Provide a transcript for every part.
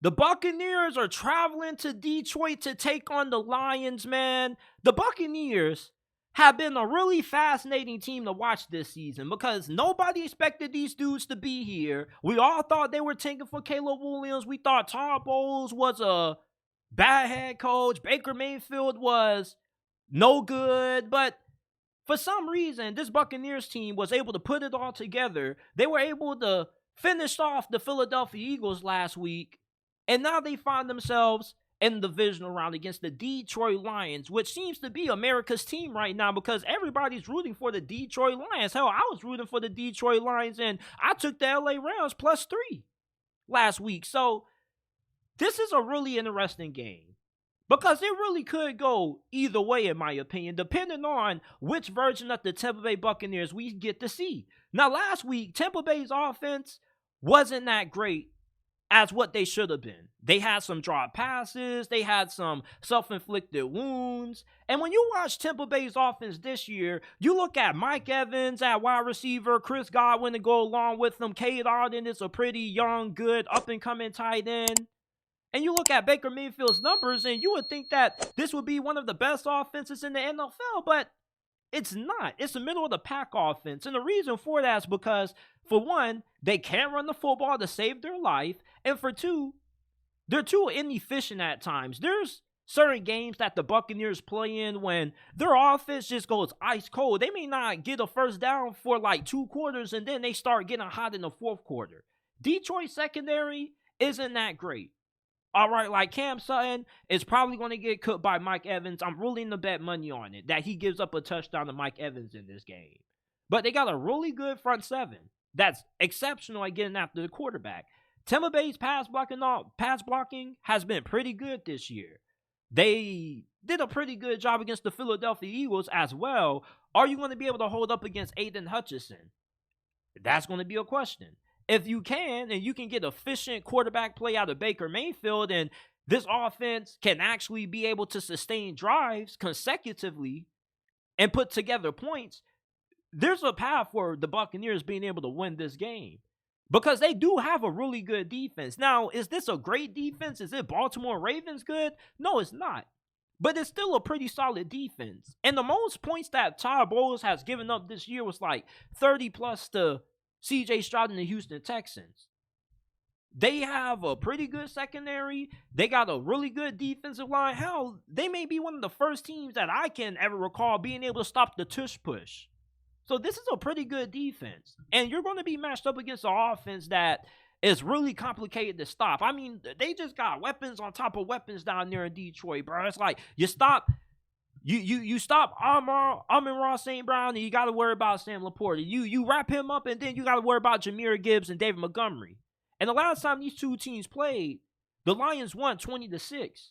The Buccaneers are traveling to Detroit to take on the Lions, man. The Buccaneers have been a really fascinating team to watch this season because nobody expected these dudes to be here. We all thought they were tanking for Caleb Williams. We thought Todd Bowles was a bad head coach. Baker Mayfield was no good. But for some reason, this Buccaneers team was able to put it all together. They were able to finish off the Philadelphia Eagles last week. And now they find themselves in the divisional round against the Detroit Lions, which seems to be America's team right now because everybody's rooting for the Detroit Lions. Hell, I was rooting for the Detroit Lions, and I took the LA Rams +3 last week. So this is a really interesting game because it really could go either way, in my opinion, depending on which version of the Tampa Bay Buccaneers we get to see. Now, last week, Tampa Bay's offense wasn't that great as what they should have been. They had some drop passes. They had some self-inflicted wounds. And when you watch Tampa Bay's offense this year, you look at Mike Evans at wide receiver, Chris Godwin to go along with them. Cade Otton is a pretty young, good, up-and-coming tight end. And you look at Baker Mayfield's numbers, and you would think that this would be one of the best offenses in the NFL, but it's not. It's a middle-of-the-pack offense. And the reason for that is because, for one, they can't run the football to save their life. And for two, they're too inefficient at times. There's certain games that the Buccaneers play in when their offense just goes ice cold. They may not get a first down for like 2 quarters, and then they start getting hot in the 4th quarter. Detroit's secondary isn't that great. All right, like Cam Sutton is probably going to get cooked by Mike Evans. I'm willing to bet money on it that he gives up a touchdown to Mike Evans in this game. But they got a really good front seven that's exceptional at getting after the quarterback. Tampa Bay's pass blocking has been pretty good this year. They did a pretty good job against the Philadelphia Eagles as well. Are you going to be able to hold up against Aiden Hutchinson? That's going to be a question. If you can, and you can get efficient quarterback play out of Baker Mayfield, and this offense can actually be able to sustain drives consecutively and put together points, there's a path for the Buccaneers being able to win this game. Because they do have a really good defense. Now, is this a great defense? Is it Baltimore Ravens good? No, it's not. But it's still a pretty solid defense. And the most points that Todd Bowles has given up this year was like 30 plus to C.J. Stroud and the Houston Texans. They have a pretty good secondary. They got a really good defensive line. Hell, they may be one of the first teams that I can ever recall being able to stop the tush push. So this is a pretty good defense. And you're going to be matched up against an offense that is really complicated to stop. I mean, they just got weapons on top of weapons down there in Detroit, bro. It's like you stop Amon-Ra St. Brown, and you got to worry about Sam Laporta. You wrap him up, and then you got to worry about Jahmyr Gibbs and David Montgomery. And the last time these two teams played, the Lions won 20-6.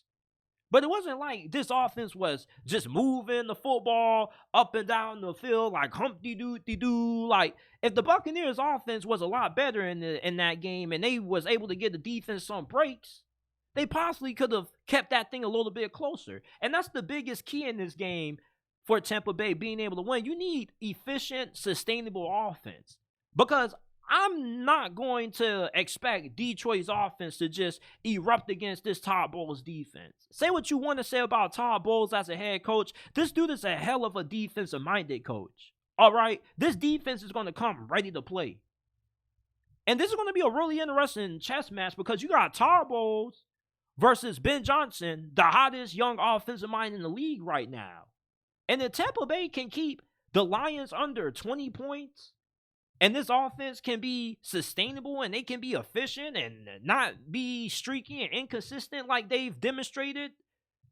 But it wasn't like this offense was just moving the football up and down the field like Humpty-Doo-Doo. Like, if the Buccaneers offense was a lot better in that game and they was able to get the defense some breaks, they possibly could have kept that thing a little bit closer. And that's the biggest key in this game for Tampa Bay being able to win. You need efficient, sustainable offense. Because I'm not going to expect Detroit's offense to just erupt against this Todd Bowles defense. Say what you want to say about Todd Bowles as a head coach. This dude is a hell of a defensive-minded coach. All right? This defense is going to come ready to play. And this is going to be a really interesting chess match because you got Todd Bowles versus Ben Johnson, the hottest young offensive mind in the league right now. And if Tampa Bay can keep the Lions under 20 points, and this offense can be sustainable and they can be efficient and not be streaky and inconsistent like they've demonstrated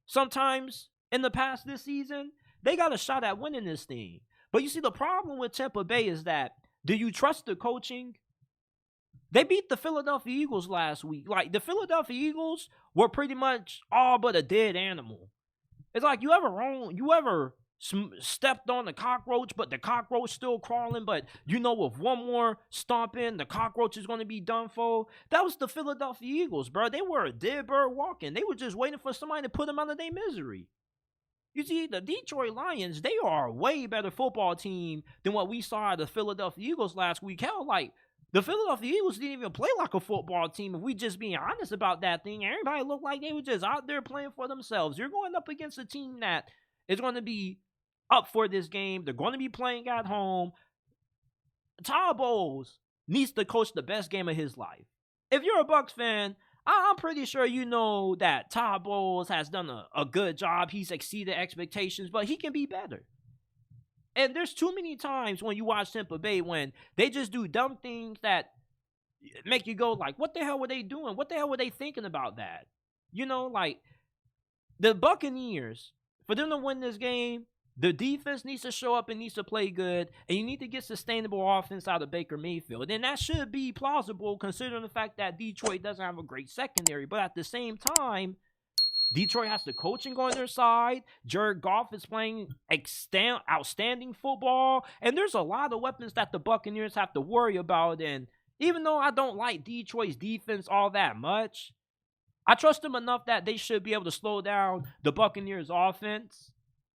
sometimes in the past this season, they got a shot at winning this thing. But you see, the problem with Tampa Bay is that, do you trust the coaching? They beat the Philadelphia Eagles last week. Like, the Philadelphia Eagles were pretty much all but a dead animal. It's like you ever stepped on the cockroach, but the cockroach still crawling, but you know with one more stomping, the cockroach is going to be done for. That was the Philadelphia Eagles, bro. They were a dead bird walking. They were just waiting for somebody to put them out of their misery. You see, the Detroit Lions, they are a way better football team than what we saw at the Philadelphia Eagles last week. Hell, like, The Philadelphia Eagles didn't even play like a football team. If we just being honest about that thing, everybody looked like they were just out there playing for themselves. You're going up against a team that is going to be up for this game. They're going to be playing at home. Todd Bowles needs to coach the best game of his life. If you're a Bucs fan, I'm pretty sure you know that Todd Bowles has done a good job. He's exceeded expectations, but he can be better. And there's too many times when you watch Tampa Bay when they just do dumb things that make you go like, what the hell were they doing? What the hell were they thinking about that? You know, like the Buccaneers, for them to win this game, the defense needs to show up and needs to play good, and you need to get sustainable offense out of Baker Mayfield. And that should be plausible considering the fact that Detroit doesn't have a great secondary. But at the same time, Detroit has the coaching on their side. Jared Goff is playing outstanding football. And there's a lot of weapons that the Buccaneers have to worry about. And even though I don't like Detroit's defense all that much, I trust them enough that they should be able to slow down the Buccaneers' offense.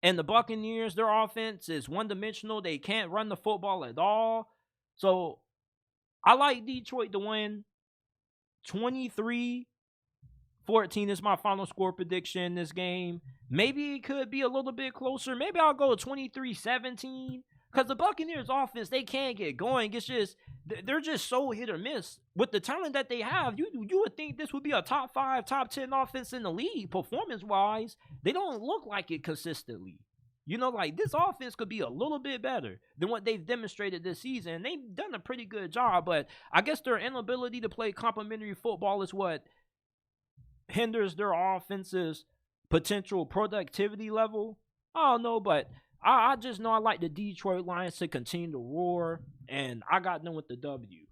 And the Buccaneers, their offense is one-dimensional. They can't run the football at all. So I like Detroit to win 23-14 is my final score prediction in this game. Maybe it could be a little bit closer. Maybe I'll go 23-17. Because the Buccaneers offense, they can't get going. It's just, they're just so hit or miss. With the talent that they have, you would think this would be a top 5, top 10 offense in the league, performance-wise. They don't look like it consistently. You know, like, this offense could be a little bit better than what they've demonstrated this season. They've done a pretty good job, but I guess their inability to play complementary football is what hinders their offense's potential productivity level. I don't know, but I just know I like the Detroit Lions to continue to roar, and I got them with the W.